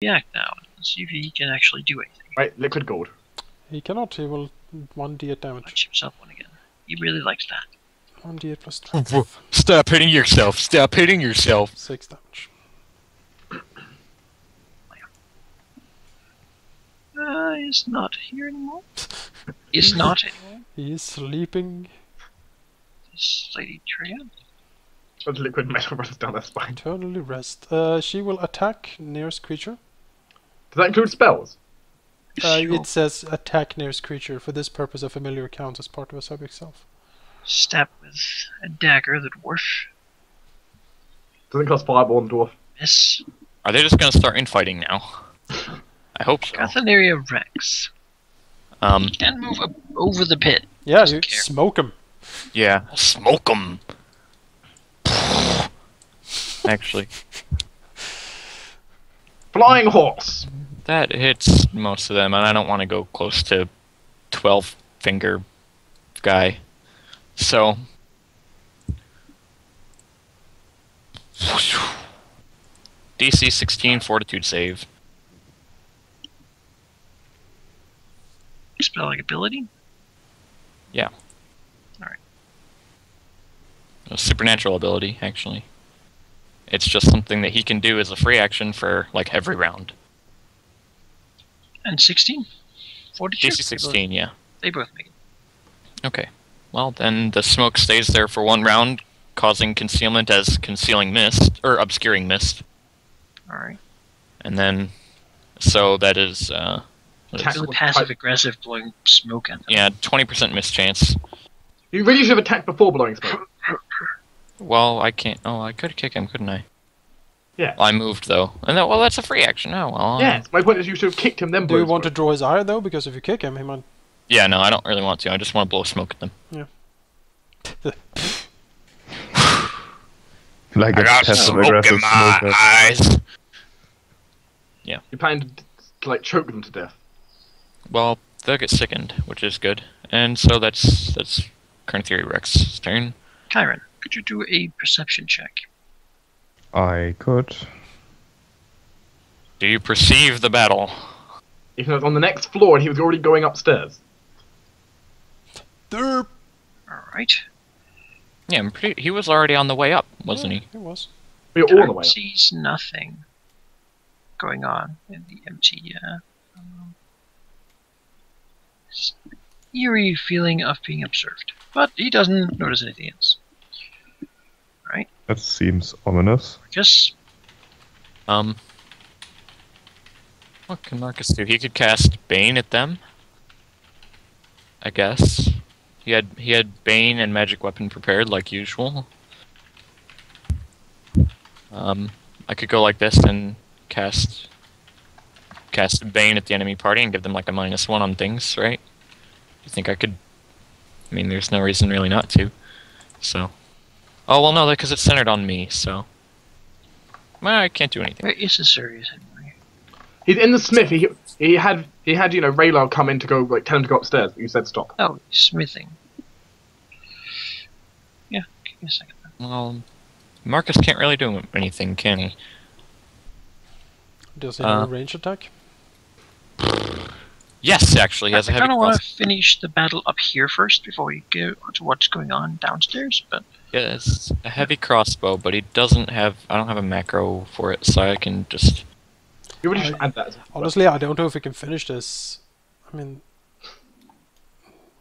react now. Let's see if he can actually do anything. Right, liquid gold. He cannot, he will 1d8 damage. Punch himself one again. He really likes that. 1d8 plus strength. Stop hitting yourself! Stop hitting yourself! 6 damage. He's not here anymore. He's not anymore. He is sleeping. This lady Treya. But liquid metal runs down their spine. Eternally rest. She will attack nearest creature. Does that include spells? Sure. It says attack nearest creature. For this purpose, a familiar counts as part of a subject self. Stab with a dagger, the dwarf. Doesn't cost fireball on the dwarf. Miss. Are they just gonna start infighting now? I hope so. Cathanaria Rex. He can move up over the pit. Yeah, Doesn't you care. smoke him. Yeah, smoke 'em. Actually, Flying horse! that hits most of them, and I don't want to go close to 12 finger guy. So DC 16 fortitude save. Spelling ability? Yeah. Alright. A supernatural ability, actually. It's just something that he can do as a free action for like every round. And 16? 42? DC 16, yeah. They both make it. Okay. Well, then the smoke stays there for 1 round, causing concealment as concealing mist, or obscuring mist. Alright. And then, so that is, what Attack is it? Really passive aggressive blowing smoke at them. Yeah, 20% miss chance. You really should have attacked before blowing smoke. Well, I can't, oh, I could kick him, couldn't I? Yeah. I moved, though. And then, well, that's a free action. Oh, well. Yes, my point is you should have kicked him then Do blown you want to smoke. draw his eye though? Because if you kick him, he might. Yeah, no, I don't really want to. I just want to blow smoke at them. Like I a got passive smoke aggressive in my smoker. eyes. You plan to like choke them to death. Well, they'll get sickened, which is good. And so that's current theory Rex's turn. Kyron, could you do a perception check? I could. Do you perceive the battle? Even though it's on the next floor and he was already going upstairs. Derp. Alright. Yeah, I'm pretty. He was already on the way up, wasn't he? He was. We were all on the way up. Sees nothing going on in the empty, eerie feeling of being observed. But he doesn't notice anything else. Right? That seems ominous. Marcus? What can Marcus do? He could cast Bane at them. I guess. He had Bane and magic weapon prepared like usual. I could go like this and cast Bane at the enemy party and give them like a -1 on things, right? You think I could? I mean, there's no reason really not to. So. Oh well, no, because it's centered on me. So. Well, I can't do anything. Where is this serious anyway? He's in the smith. He had you know Rahal come in to go like tell him to go upstairs, but you said stop. Oh, he's smithing. Yeah, give me a second. Well, Marcus can't really do anything, can he? Does he have a range attack? Yes, actually, he has a I heavy kind of want cross. to finish the battle up here first before we go to what's going on downstairs, but Yes, a heavy crossbow, but he doesn't have. I don't have a macro for it, so I can just. You really should add that. As a Honestly, I don't know if we can finish this. I mean,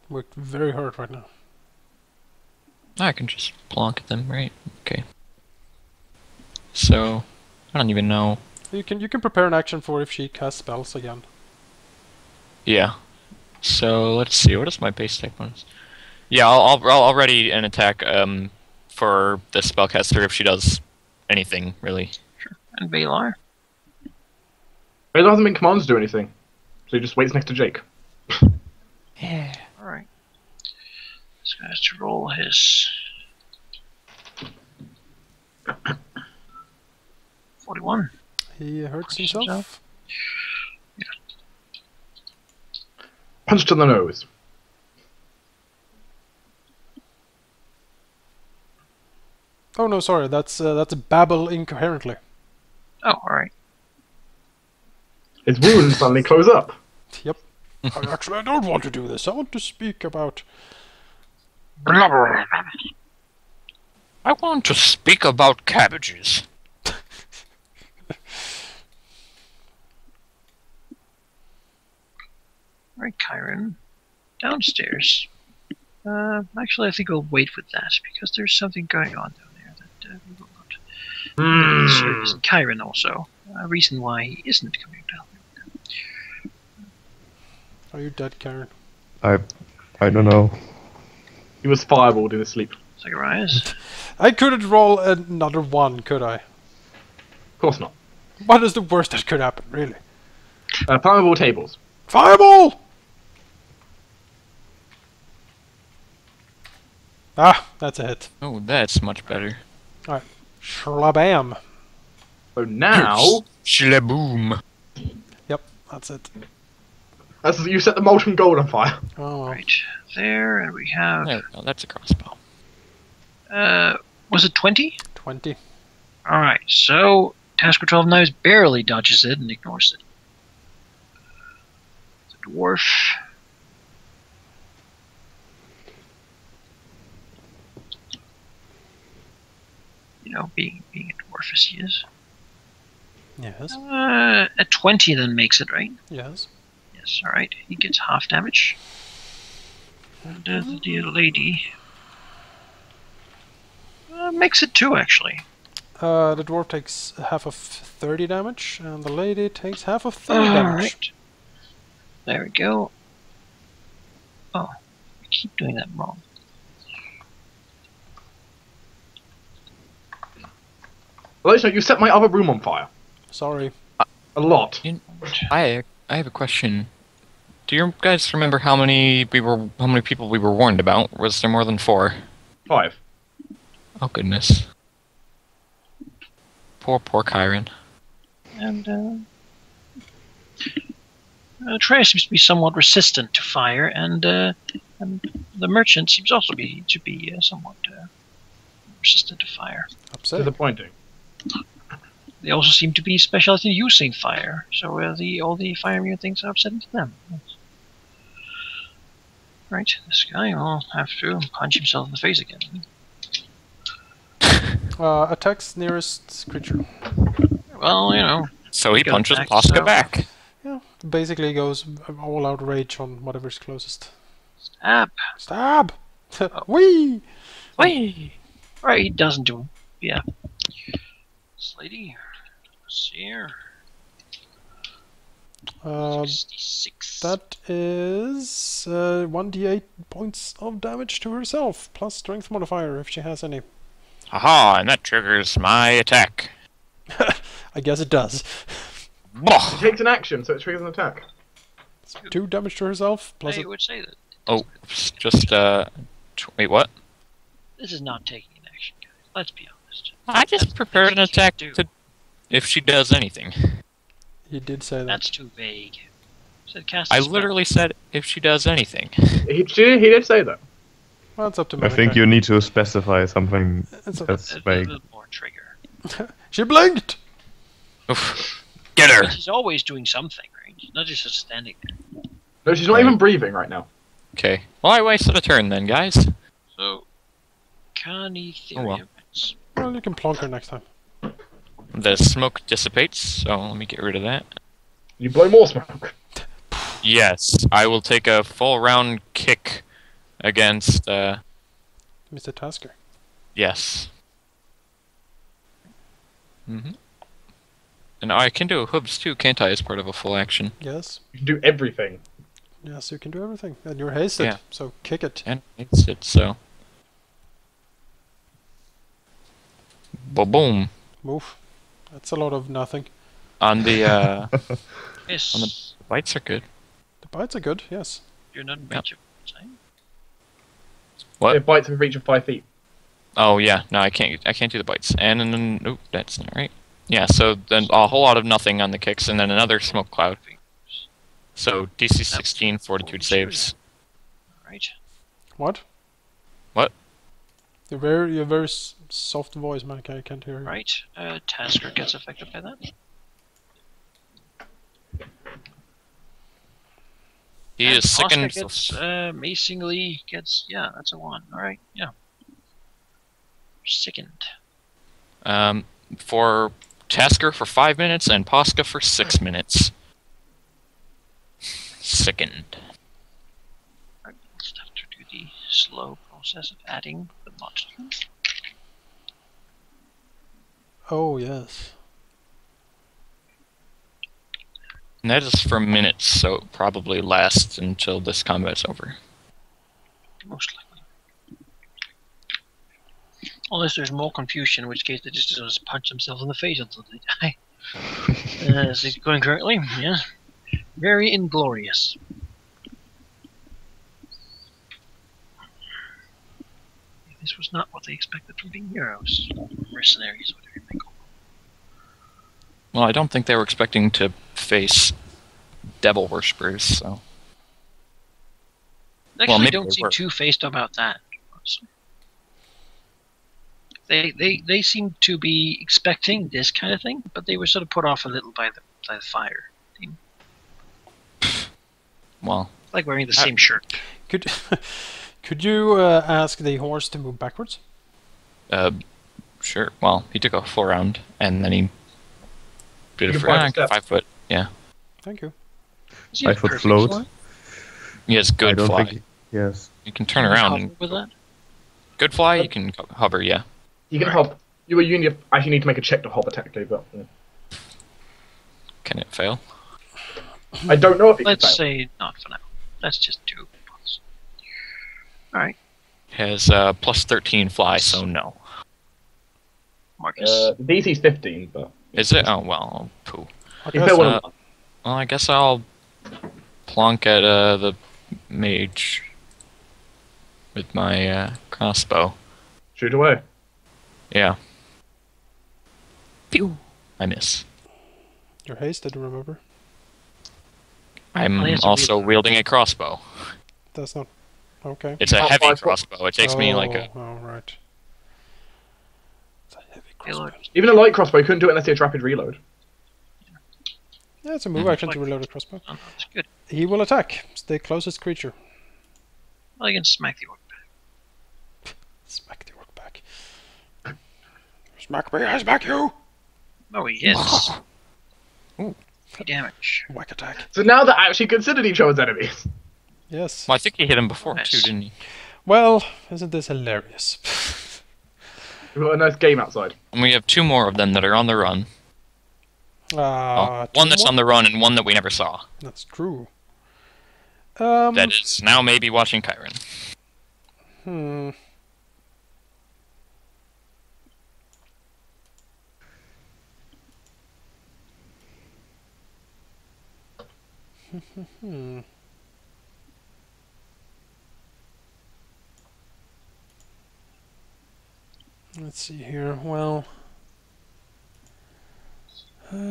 we're very hurt right now. I can just plonk at them, right? Okay. So, I don't even know. You can prepare an action for if she casts spells again. Yeah. So let's see. What is my base attack bonus? Yeah, I'll ready an attack for the spellcaster if she does anything really. sure. And Valar? Rahal hasn't been commanded to do anything, so he just waits next to Jake. Yeah. Alright. This guy has to roll his 41. He hurts himself. Punch to the nose. Oh no, sorry. That's babble incoherently. Oh, alright. His wounds suddenly close up. Yep. I don't want to do this. I want to speak about... Blubber. I want to speak about cabbages. Right, Kyron. Downstairs. Actually, I think we'll wait with that because there's something going on down there that we will not. Service and Kyron also. A reason why he isn't coming down there. Are you dead, Karen? I don't know. He was fireballed in his sleep. Zacharias. I couldn't roll another one, could I? Of course not. What is the worst that could happen, really? Flammable tables. Fireball! Ah, that's a hit. Oh, that's much better. Alright. Shlabam. So now, Shlaboom. Yep, that's it. as you set the molten gold on fire. Oh, well. Right there, and we have. There we go. That's a crossbow. Was it 20? 20. Alright, so Tasker 12 Knives barely dodges it and ignores it. The dwarf. You know, being a dwarf as he is. Yes. A 20 then makes it, right? Yes. Yes, alright. He gets half damage. And the dear lady makes it 2, actually. The dwarf takes half of 30 damage, and the lady takes half of 30 damage. Alright. There we go. Oh, I keep doing that wrong. Alicia, you set my other room on fire. Sorry. A lot. I have a question. Do you guys remember how many people we were warned about? Was there more than 4? 5. Oh goodness. Poor Kyron. And Trey seems to be somewhat resistant to fire, and the merchant seems also to be somewhat resistant to fire. Upset. Disappointing. They also seem to be specialized in using fire, so all the fire immune things are upsetting to them. Right, this guy will have to punch himself in the face again. Attacks nearest creature. Well, you know. So he Go punches back, Posca so- back. Yeah, basically goes all out rage on whatever's closest. Stab. Stab! Whee! Whee! Right, he doesn't do. Yeah. This lady. Let's see here. 66. That is 1d8 points of damage to herself, plus strength modifier if she has any. Haha, and that triggers my attack. I guess it does. She Boh! takes an action, so it triggers an attack. 2 damage to herself, plus I would say that Oh, just wait, what? this is not taking an action, guys. Let's be honest. I just prepared an attack to if she does anything. he did say that. That's too vague. Said cast I a spell. literally said if she does anything. He did say that. Well, it's up to I think Malachi. you need to specify something It's that's A vague. little more trigger. She blinked! Oof. Get her! But she's always doing something, right? She's not just standing there. No, she's not Right. even breathing right now. Okay. Well, I wasted a turn then, guys. So, canny theory. Oh, well. events. Well, you can plonk her next time. The smoke dissipates, so let me get rid of that. You blow more smoke. Yes, I will take a full round kick against, Mr. Tasker. yes. And I can do hooves too, can't I, as part of a full action? Yes. You can do everything. Yes, you can do everything. And you're hasted, Yeah. so kick it. And it's it, so. Boom. Move. That's a lot of nothing. On the, Yes. On the- bites are good. The bites are good, yes. You're not Yep. meant to say. What? It bites in reach of 5 feet. Oh yeah, no, I can't do the bites. And then, nope, that's not right. Yeah, so then a whole lot of nothing on the kicks, and then another smoke cloud. So DC 16 fortitude saves. Alright. What? What? You're very soft voice, Malachi. I can't hear you. Right. Tasker gets affected by that. He And is Oscar sickened. gets, amazingly gets, yeah, that's a 1. Alright, yeah. Sickened. For Tasker for 5 minutes and Posca for 6 minutes. Sickened. Alright, we'll just have to do the slow process of adding the mod. Oh, yes. And that is for minutes, so it probably lasts until this combat's over. Most likely. Unless there's more confusion, in which case they just punch themselves in the face until they die. Is it going correctly? Yes. Very inglorious. This was not what they expected from being heroes. Mercenaries, whatever you may call them. Well, I don't think they were expecting to face devil worshippers, so... Actually, maybe don't they seem were. too phased about that. Honestly. They seem to be expecting this kind of thing, but they were sort of put off a little by the fire theme. Well, Like wearing the same shirt. Could you ask the horse to move backwards? sure. Well, he took a full round, and then he did You it can for fly for 5 foot. Yeah. Thank you. Does he have 5 foot perfect float. fly? He has I good don't fly. think. Yes. You can turn Can you around hover and... with that? Good fly, you can hover, yeah. You can hop. You actually need to make a check to hover technically, but yeah. Can it fail? I don't know if it can Let's fail. say not for now. That's just 2 points. Alright, Has plus 13 fly, so no. Marcus. The DC's 15, but Is it? Oh, well, poo. you guess, fail one of them. Well, I guess I'll plonk at the mage with my crossbow. Shoot away. Yeah. Pew! I miss. You're hasted, remember? I'm Oh, yes, a also wielder. wielding a crossbow. That's not... Okay. It's a Oh, heavy I thought- crossbow. It takes me like a... Oh, right. It's a heavy Hey, look. crossbow. Even a light crossbow, you couldn't do it unless you had rapid reload. Yeah, it's a move action to reload a crossbow. Oh, no, that's good. He will attack the closest creature. Well, you can smack the orc back. Smack the orc back. Smack me, I smack you! Oh, he hits. Ooh. 3 damage. Whack attack. So now they're actually considered each other's enemies. Yes. Well, I think he hit him before, Nice. too, didn't he? Well, isn't this hilarious? We've got a nice game outside. And we have 2 more of them that are on the run. One that's on the run and one that we never saw. That's true. That is now maybe watching Kyron. Hmm. Hmm. Let's see here. Well,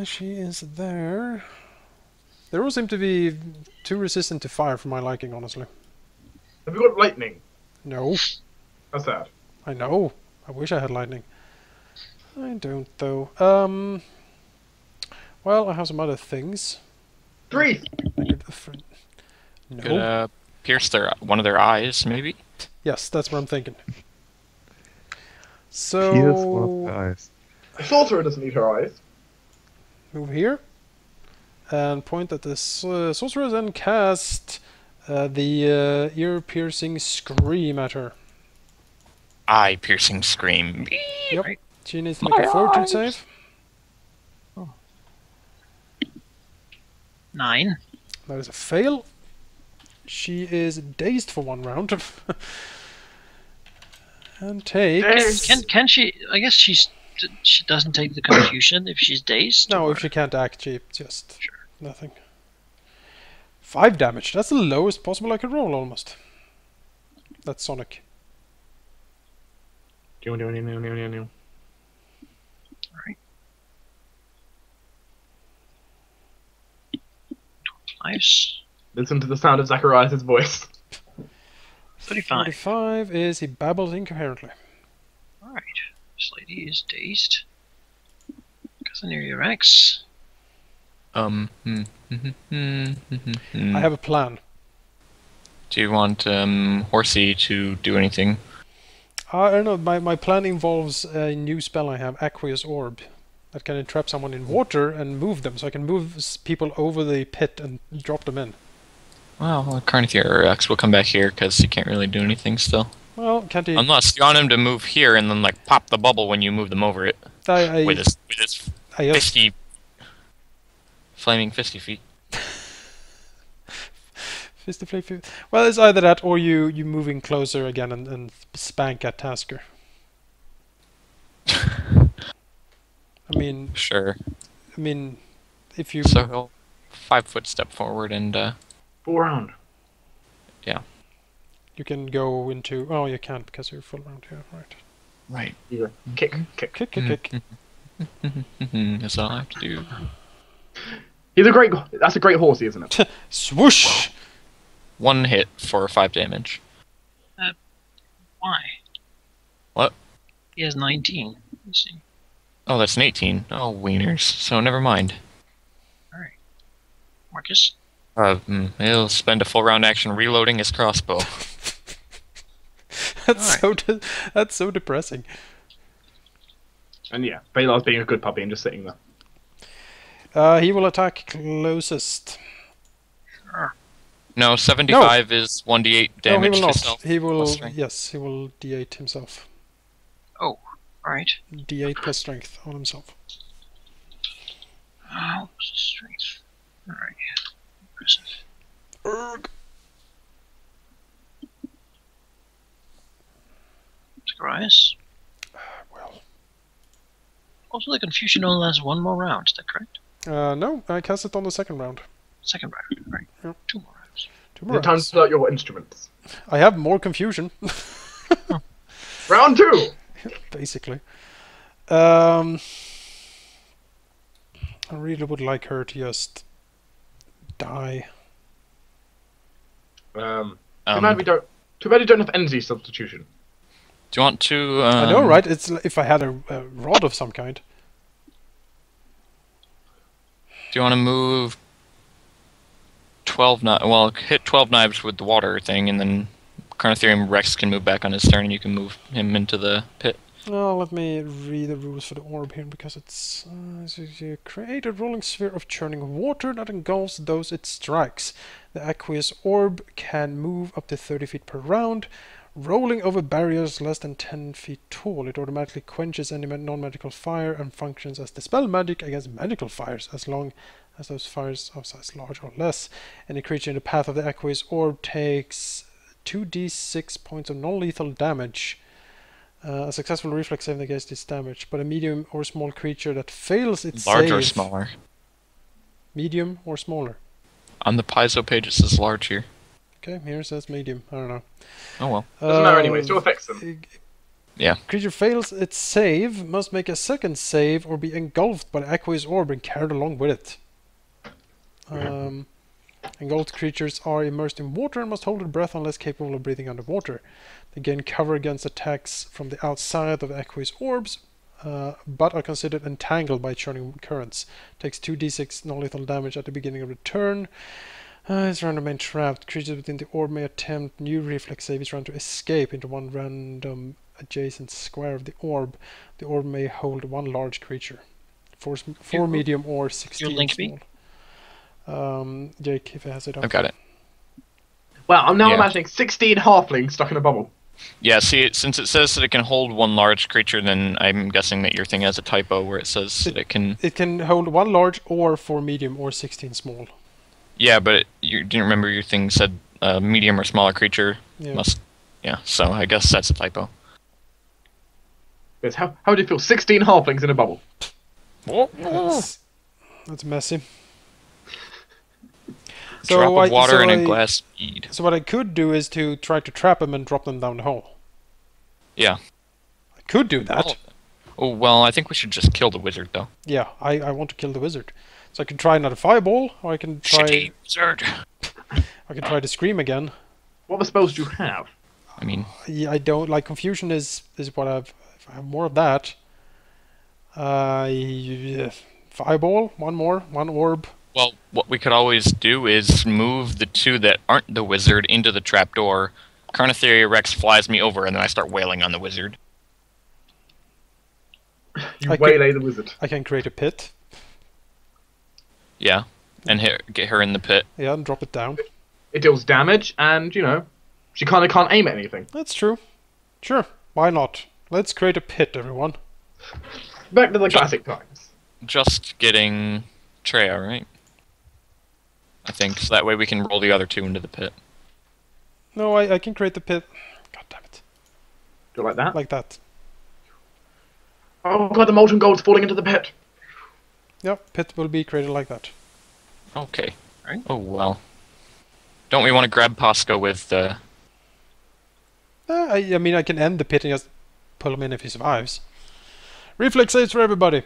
she is there. They all seem to be too resistant to fire for my liking, honestly. Have we got lightning? No, That's sad. I know. I wish I had lightning. I don't, though. Well, I have some other things. 3! I could no. Could pierce one of their eyes, maybe? Yes, that's what I'm thinking. Here's one of the So eyes. The sorcerer doesn't need her eyes. move here and point at this sorceress and cast the ear-piercing scream at her. Eye-piercing scream. Yep. Right. She needs to make a fortitude save. 9. That is a fail. She is dazed for 1 round. And takes... Can she? I guess she doesn't take the confusion if she's dazed. No, or- if she can't act, she just... Sure. Nothing. 5 damage. That's the lowest possible I could roll, almost. That's Sonic. Alright. Nice. Listen to the sound of Zacharias' voice. 35. 45 is he babbles incoherently. Alright. This lady is dazed. Cathanaria Rex. I have a plan. Do you want Horsey to do anything? I don't know. My plan involves a new spell I have, Aqueous Orb, that can entrap someone in water and move them, so I can move people over the pit and drop them in. Well, Carnithier X will come back here because he can't really do anything still. Well, can't he? Unless you want him to move here and then like pop the bubble when you move them over it with his I just, fisty, flaming fisty feet. well, it's either that or you moving closer again and spank at Tasker. I mean, Sure. If you So he'll 5-foot step forward and Full round. yeah. you can go into. Oh, you can't because you're full round here, right? Right. Either kick. Kick. That's all I have to do. That's a great horsey, isn't it? Swoosh! 1 hit for 5 damage. Why? What? He has 19. Let's see. Oh, that's an 18. Oh, wieners. So never mind. Alright. Marcus? He'll spend a full round action reloading his crossbow. That's so depressing. And yeah, Balar's being a good puppy and just sitting there. He will attack closest. Sure. No, 75 is 1d8 damage No, he will to not. self. He will. plus strength. Yes, he will d8 himself. Oh, alright. D8 plus strength on himself. Oh, strength. Alright. Impressive. Urgh. Zacharias? Well. Also, the confusion only lasts 1 more round, is that correct? No, I cast it on the second round. Second round, right. Yep. 2 more rounds. 2 Is more it time to rounds. start your instruments? I have more confusion, Round 2! basically. I really would like her to just die. Too bad you don't have energy substitution. Do you want to? I know, right? It's if I had a rod of some kind. Do you want to move 12 knives? Well, hit 12 knives with the water thing, and then Carnotherium Rex can move back on his turn, and you can move him into the pit. Oh, let me read the rules for the orb here, because it's so you create a rolling sphere of churning water that engulfs those it strikes. The aqueous orb can move up to 30 feet per round, rolling over barriers less than 10 feet tall. It automatically quenches any non-magical fire and functions as dispel magic against magical fires, as long as those fires are size large or less. Any creature in the path of the aqueous orb takes 2d6 points of non-lethal damage. A successful reflex save against this damage, but a medium or small creature that fails its Large save... or smaller? Medium or smaller? On the Paizo page, it says large here. Okay, here it says medium. I don't know. Oh well. Doesn't matter anyway, still affects them. Yeah. Creature fails its save, must make a second save or be engulfed by the aqueous orb and carried along with it. Engulfed creatures are immersed in water and must hold their breath unless capable of breathing underwater. They gain cover against attacks from the outside of the aqueous orbs, but are considered entangled by churning currents. Takes 2d6 non-lethal damage at the beginning of the turn. It's round remain trapped. Creatures within the orb may attempt new reflex save each round to escape into one random adjacent square of the orb. The orb may hold one large creature. Four medium or 16 link small. me? Jake, if it has it up. I've got it. Well, I'm now Yeah. imagining 16 halflings stuck in a bubble. Yeah, see, since it says that it can hold one large creature, then I'm guessing that your thing has a typo where it says that it can... It can hold one large or 4 medium or 16 small. Yeah, but you didn't remember your thing said medium or smaller creature Yeah. must... Yeah, so I guess that's a typo. Yes, how do you feel? 16 halflings in a bubble. That's messy. Drop of water and a I- glass bead. So what I could do is to try to trap them and drop them down the hole. Yeah. I could do that. Oh, well, I think we should just kill the wizard, though. Yeah, I want to kill the wizard. So I can try another fireball, or I can try Shitty wizard! I can try to scream again. What other spells do you have? I mean, Yeah, I don't like confusion is what I've. If I have more of that. Yeah, fireball, one orb. Well, what we could always do is move the two that aren't the wizard into the trapdoor. Carnotheria Rex flies me over, and then I start wailing on the wizard. You I waylay the wizard. I can create a pit. Yeah, and get her in the pit. Yeah, and drop it down. It deals damage, and, you know, she kind of can't aim at anything. That's true. Sure, why not? Let's create a pit, everyone. Back to the classic times. Just getting Treya, right? I think, so that way we can roll the other two into the pit. No, I can create the pit. God damn it. Do you like that? Like that. Oh god, the molten gold's falling into the pit. Yep, pit will be created like that. Okay. Right. Oh, well. Don't we want to grab Pasco with the... I mean, I can end the pit and just pull him in if he survives. Reflex saves for everybody.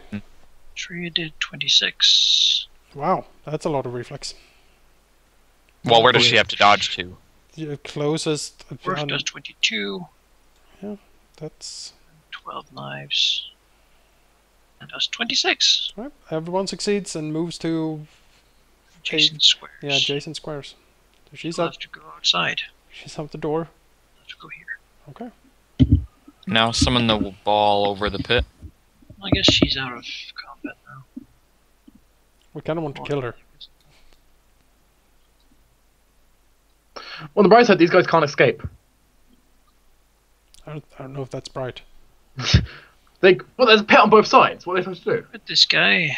Treya did 26. Wow, that's a lot of reflex. Well, where does she have to dodge to? The closest... Worf does 22. That's... 12 knives. And does 26. Right. Everyone succeeds and moves to... Adjacent squares. Yeah, adjacent squares. So she's I'll up. have to go outside. She's out the door. I'll have to go here. Okay. Now summon the ball over the pit. I guess she's out of combat now. We kind of want to kill her. On the bright side, these guys can't escape. I don't know if that's bright. Well, there's a pit on both sides. What are they supposed to do? But this guy,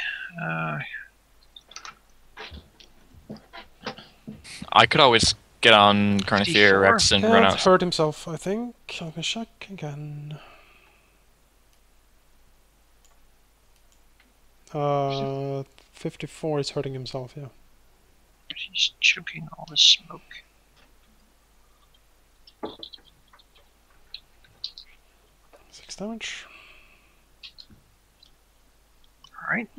I could always get on Carnotheria 54. Rex and run out. Hurt himself, I think. I'm gonna check again. 54 is hurting himself, yeah. he's choking all the smoke. 6 damage. Alright.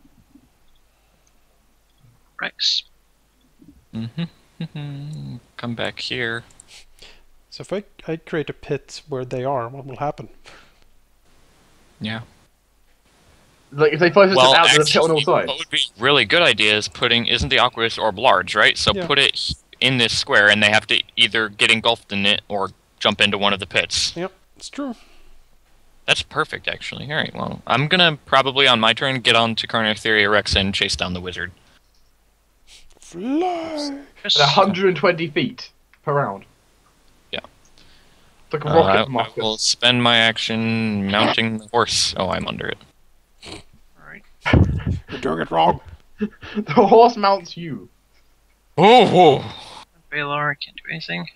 Rex. Come back here. So if I create a pit where they are, what will happen? Yeah. Like, if they focus out to the pit on all sides. What would be a really good idea is isn't the Aqueous Orb large, right? So Yeah. put it in this square, and they have to either get engulfed in it or jump into one of the pits. Yep, it's true. That's perfect, actually. Alright, well, I'm gonna probably, on my turn, get on to Carnotheria Rex and chase down the wizard. Fly! Yes. At 120 feet per round. Yeah. It's like a rocket I from will Marcus. spend my action mounting the horse. Oh, I'm under it. Alright. You're doing it wrong. The horse mounts you. Oh! Balar can't do anything.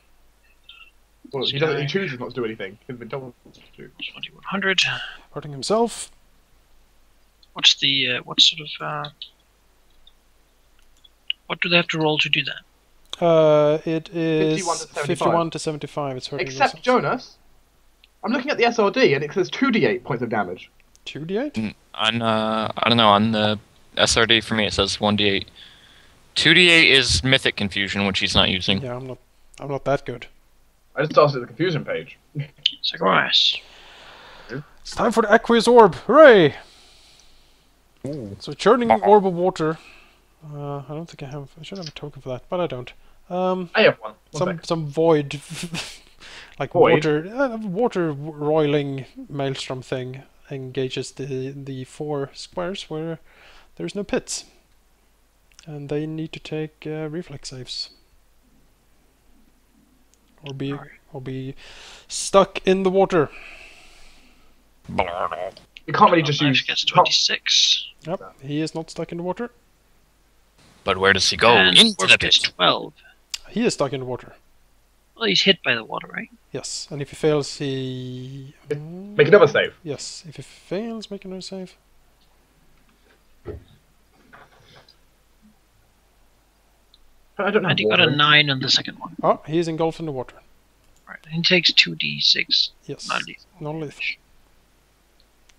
Well, he doesn't. He chooses not to do anything. He's been told not to do. 2100. Hurting himself. What's the, what sort of, what do they have to roll to do that? It is 51 to 75. 51 to 75. It's hurting Except himself. Jonas. I'm looking at the SRD and it says 2d8 points of damage. 2d8? On, I don't know, on the SRD for me it says 1d8. 2d8 is Mythic Confusion, which he's not using. Yeah, I'm not that good. I just started the confusion page. Zacharias. It's time for the Aqueous Orb! Hooray! So churning orb of water. I don't think I should have a token for that, but I don't. I have one. Some void, like Void? water roiling maelstrom thing engages the 4 squares where there's no pits, and they need to take reflex saves, or be stuck in the water. You can't really just use. Gets you can't- 26. Yep, he is not stuck in the water. But where does he go? And Into Worf the gets pit. 12. He is stuck in the water. Well, he's hit by the water, right? Yes, and if he fails, he Make another save. Yes, if he fails, make another save. I don't know. And he got a 9 on the second one. Oh, he is engulfed in the water. Right. And he takes 2d6. Yes, Not lethal. non-lethal.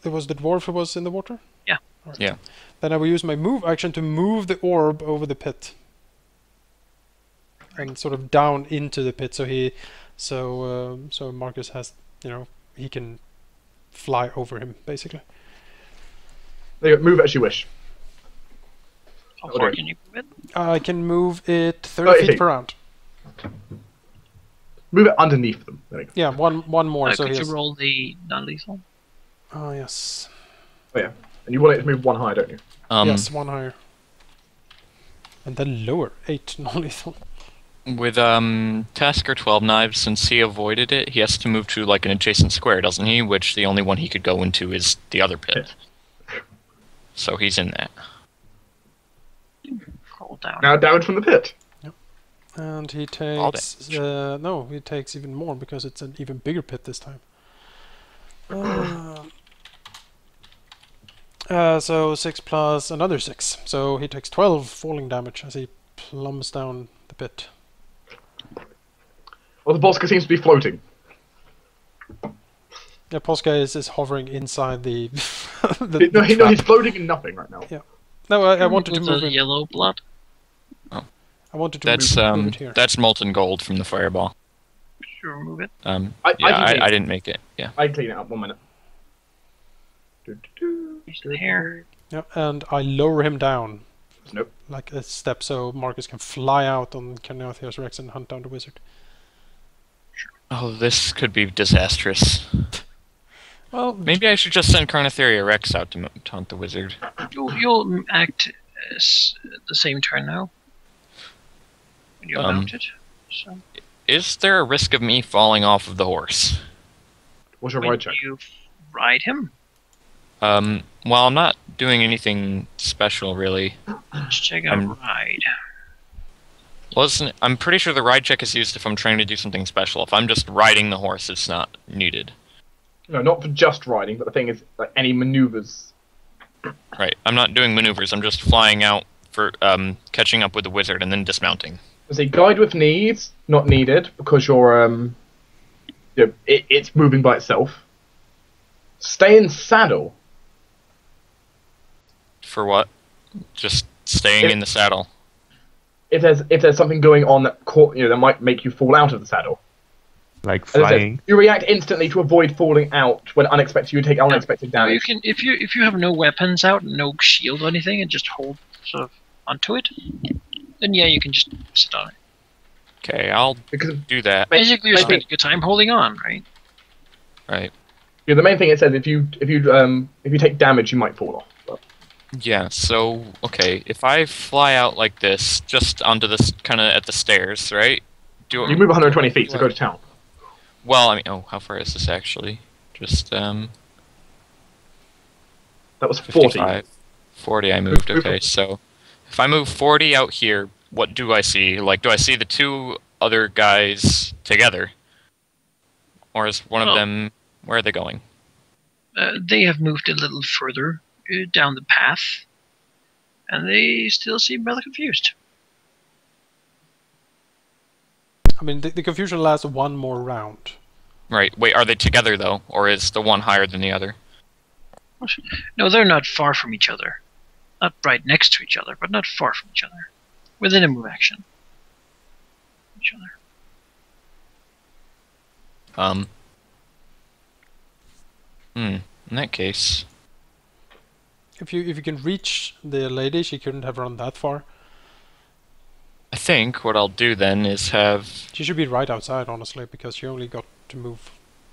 It was the dwarf who was in the water? Yeah. Alright. Yeah. Then I will use my move action to move the orb over the pit. And sort of down into the pit, so Marcus has, he can fly over him, basically. There you go, move it as you wish. How far can you move it? I can move it 30 feet per round. Move it underneath them. There we go. Yeah, one more. So could he you has... roll the non-lethal? Oh, yes. Oh yeah. And you want it to move one higher, don't you? Yes, one higher. And then lower. 8 non-lethal. With Tasker 12 knives, since he avoided it, he has to move to like an adjacent square, doesn't he? Which the only one he could go into is the other pit. So he's in that. Roll down. Now damage from the pit. And he All takes... no, he takes even more because it's an even bigger pit this time. So 6 plus another 6. So he takes 12 falling damage as he plumbs down the pit. Well, the Bosca seems to be floating. Yeah, Posca is hovering inside the... No, he's floating in nothing right now. Yeah. No, I wanted to With move the in. yellow blood. I wanted to That's move it here. that's molten gold from the fireball. Sure, move it. I didn't make it. Yeah. I clean it up 1 minute. He's here. Yeah, and I lower him down. Nope. Like a step so Marcus can fly out on Carnothios Rex and hunt down the wizard. Oh, this could be disastrous. Well, Maybe I should just send Carnotheria Rex out to hunt the wizard. You'll act as the same turn now. When you're mounted. So Is there a risk of me falling off of the horse? What's your when ride check? you ride him, Well, I'm not doing anything special, really. let's check out ride. I'm pretty sure the ride check is used if I'm trying to do something special. If I'm just riding the horse, it's not needed. No, not for just riding, but the thing is, like any maneuvers. Right. I'm not doing maneuvers. I'm just flying out for catching up with the wizard and then dismounting. There's a guide with needs, not needed, because you're it's moving by itself. Stay in saddle. For what? Just staying in the saddle. If there's something going on that might make you fall out of the saddle. Like As I said, flying. you react instantly to avoid falling out when you take unexpected No, damage. you can if you have no weapons out, no shield or anything, and just hold sort of onto it, then yeah, you can just sit on it. Okay, I'll Because do that. Basically, you're I spending think- your time holding on, right? Right. the main thing it says if you take damage, you might fall off. But Yeah, so, okay, if I fly out like this, just onto this, kind of at the stairs, right? you move 120 feet, so go to town. Well, I mean, oh, how far is this actually? Just, That was 40. 55. 40 I moved, okay, so if I move 40 out here, what do I see? Like, do I see the two other guys together? Or is one of them, where are they going? They have moved a little further down the path, and they still seem rather confused. I mean, the confusion lasts one more round. Right, wait, are they together though? Or is the one higher than the other? No, they're not far from each other. Not right next to each other, but not far from each other. Within a move action. Each other. In that case, If you can reach the lady, she couldn't have run that far. I think what I'll do then is have... She should be right outside, honestly, because she only got to move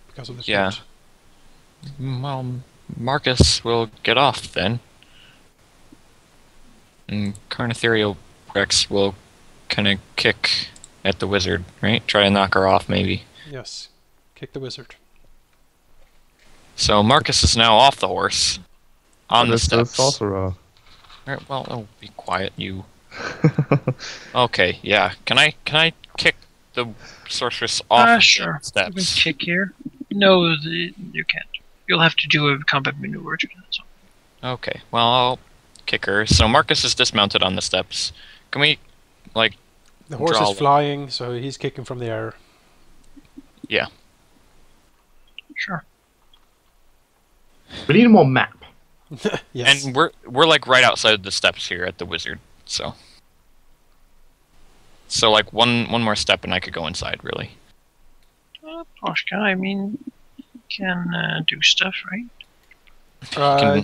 because of the Yeah. switch. Well, Marcus will get off then. And Carnotheria Rex will kind of kick at the wizard, right? Try to knock her off, maybe. Yes. Kick the wizard. So Marcus is now off the horse. On the That's the steps. sorcerer. Alright, well, oh, be quiet, you. Okay, yeah. Can I kick the sorceress off of Sure. the You can steps? kick here. No, you can't. You'll have to do a combat maneuver to do that. So. Okay, well, I'll kick her. So Marcus is dismounted on the steps. Can we, like... The horse draw is flying, so he's kicking from the air. Yeah. Sure. We need a more map. Yes. And we're like right outside the steps here at the wizard, so like one more step and I could go inside, really. Poshka, I mean, can do stuff, right? Yeah,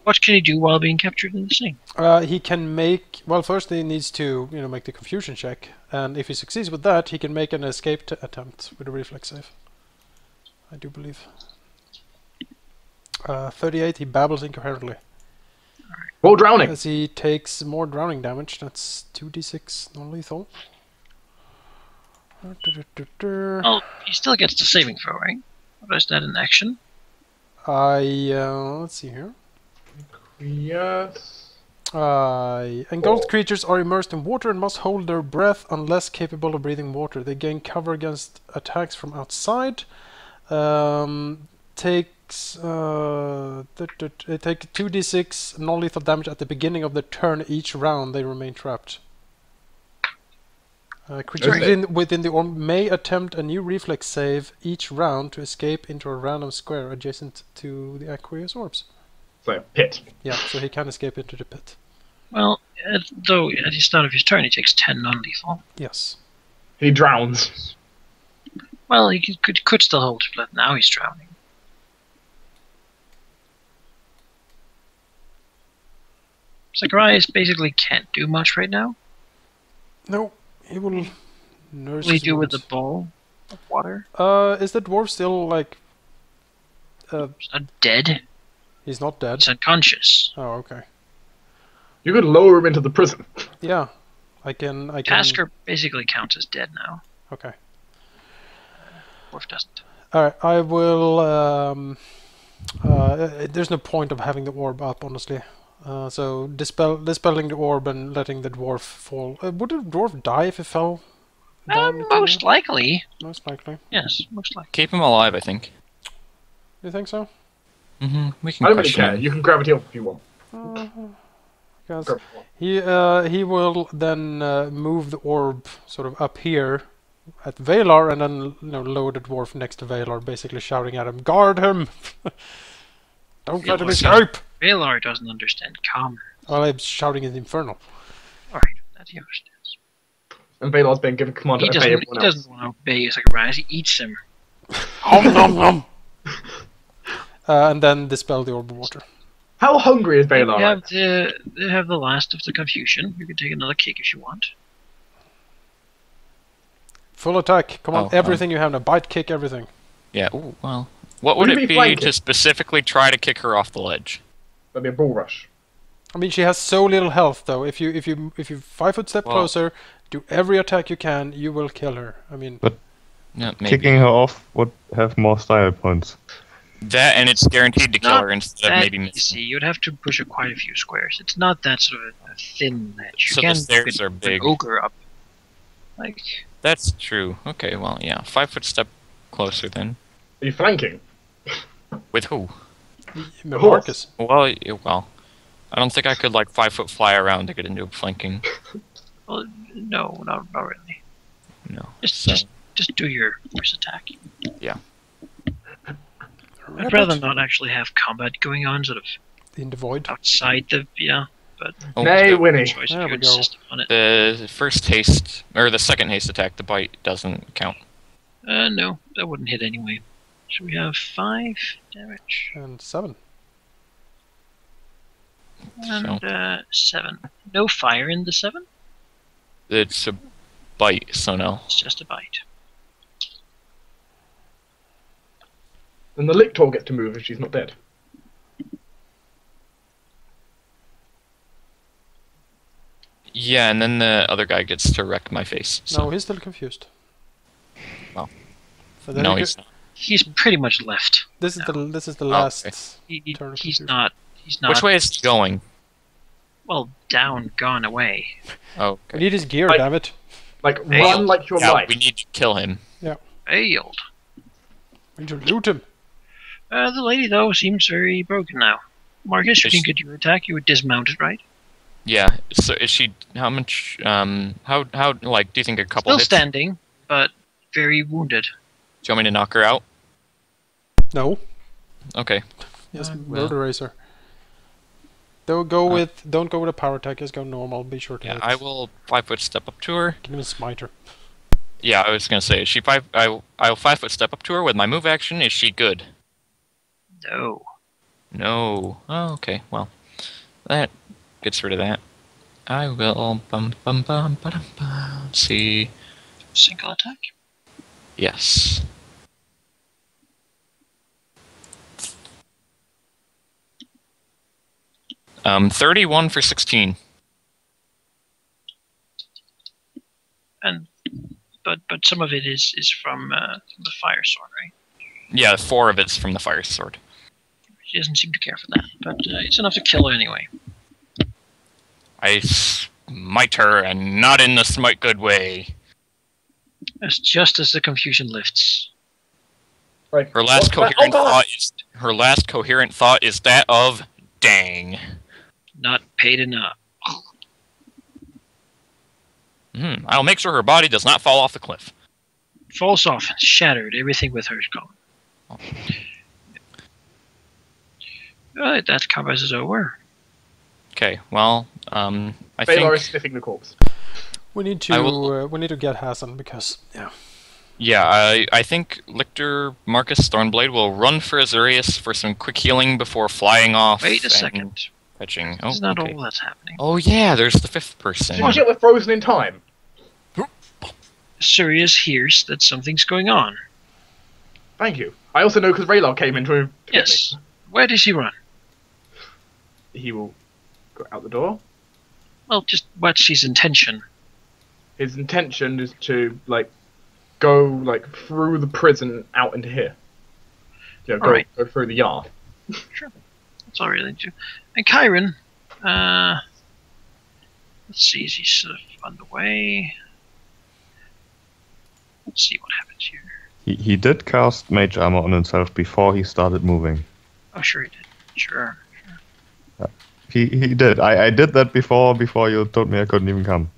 What can he do while being captured in this thing? he can make. Well, first he needs to, make the confusion check, and if he succeeds with that, he can make an escape attempt with a reflex save. I do believe. 38. He babbles incoherently. Roll drowning. As he takes more drowning damage. That's 2d6 non-lethal. Oh, he still gets the saving throw, right? Or is that an action? Let's see here. Yes. Engulfed creatures are immersed in water and must hold their breath unless capable of breathing water. They gain cover against attacks from outside. Takes they take 2d6 non-lethal damage at the beginning of the turn each round. They remain trapped. Creatures within the orb may attempt a new reflex save each round to escape into a random square adjacent to the aqueous orbs. So, pit. Yeah, so he can escape into the pit. Well, though at the start of his turn he takes 10 non-lethal. Yes. He drowns. Well, he could still hold his breath. Now he's drowning. Zacharias basically can't do much right now. No, he will nurse. What do you his do with the wounds. bowl of water? Is the dwarf still like? He's not dead. He's not dead. He's unconscious. Oh, okay. You could lower him into the prison. Yeah, I can. Tasker basically counts as dead now. Okay. Dwarf doesn't. All right. I will. There's no point of having the orb up, honestly. So dispelling the orb and letting the dwarf fall. Would the dwarf die if it fell down? Most likely. Most likely. Yes, most likely. Keep him alive, I think. You think so? We can I don't really question care. him. You can gravity up if you want. Because Gravity. he will then move the orb sort of up here at Valar, and then lower the dwarf next to Valar, basically shouting at him, "Guard him! Don't let him escape!" Valar doesn't understand common. Well, I'm shouting in Infernal. Alright, that he understands. And Valar's been given command He to obey doesn't, everyone he else. doesn't want to obey Zacharias, he eats him. Om nom nom! And then dispel the orb of water. How hungry is Valar? They have the last of the confusion. You can take another kick if you want. Full attack. Come on, Oh, everything you have now. Bite, kick, everything. Yeah. Ooh, well, what What would do you it mean be flank to it? specifically try to kick her off the ledge? That'd be a bull rush. I mean, she has so little health, though. If you 5-foot step Well- closer, do every attack you can, you will kill her. I mean, No, maybe. Kicking her off would have more style points. That, and it's guaranteed to kill Not her instead of that maybe easy. missing. You'd have to push it quite a few squares. It's not that sort of a thin ledge. You So the can't stairs put are an big. ogre up. Like, That's true. Okay, well, yeah. 5-foot step closer then. Are you flanking? With who? Marcus. Well, I don't think I could 5-foot fly around to get into flanking. well, no, not really. No. Just do your force attack. I'd Rabbit. rather not actually have combat going on, sort of In the void. outside the but Oh, Nay, the, Winnie. choice There if you we go. insist on it. the first haste, or the second haste attack, the bite doesn't count. No, that wouldn't hit anyway. So we have 5 damage And 7. and 7. No fire in the 7. It's a bite, so no. It's just a bite. And the lictor gets to move if she's not dead. Yeah, and then the other guy gets to wreck my face. So. No, he's still confused. Well, So then No, you he's could- not. He's pretty much left. This is the Oh, last. okay. Turn of He's confusion. not. He's not. Which way is he going? Well, down, gone, away. Oh, We okay. need his gear, Like- damn it. Like, Hey, run like your Yeah, life. we need to kill him. Failed. We need to loot him. The lady though seems very broken now. Marcus, you Is can she- get your attack. You would dismount it, right? Yeah. So is she? How much? How? Do you think a couple Still hits? standing, but very wounded. Do you want me to knock her out? No. Okay. Yes, well. murder racer. Don't go with a power attack. Just go normal. Be sure to Yeah, hit. I will 5-foot step up to her. Can even smite her. Yeah, I was gonna say, is she I'll 5-foot step up to her with my move action. Is she good? No. No. Oh, okay. Well, that gets rid of that. I will see. Single attack. Yes. Um, 31 for 16. And but some of it is from the fire sword, right? Yeah, 4 of it's from the fire sword. She doesn't seem to care for that, but it's enough to kill her anyway. I smite her, and not in the smite good way. It's just as the confusion lifts. Right. Her last What's that? her last coherent thought is that of dang. Not paid enough. I'll make sure her body does not fall off the cliff. Falls off, shattered. Everything with her is gone. Oh. Alright, that combat is over. Okay, well, I Baylor think is sniffing the corpse. We need to get Hassan because I think Lictor Marcus Thornblade will run for Azurius for some quick healing before flying off. Wait a and second. Fetching. This is not all that's happening. Oh yeah, there's the 5th person. Did you get we're frozen in time? Sirius hears that something's going on. Thank you. I also know because Rahal came in to get Yes. Where does he run? me. He will go out the door. Well, just what's his intention? His intention is to go through the prison out into here. You know, Alright. go through the yard. Sure. That's all really do. And Chiron, let's see, is he sort of on the way? Let's see what happens here. He did cast Mage Armor on himself before he started moving. Oh, sure he did. Sure. He did. I did that before you told me I couldn't even come.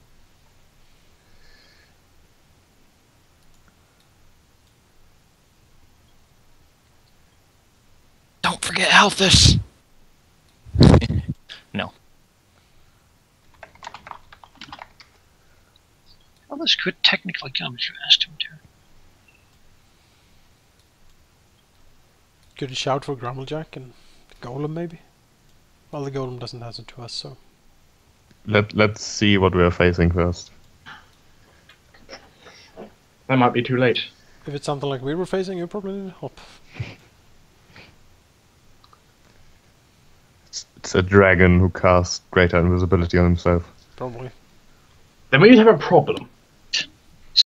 Don't forget Alphys! No. Well, this could technically come if you asked him to. could you shout for Grumblejack and the Golem maybe? Well, the Golem doesn't answer to us, so Let's see what we're facing first. That might be too late. if it's something like we were facing, you probably need help. It's a dragon who casts greater invisibility on himself. Probably. Then we have a problem.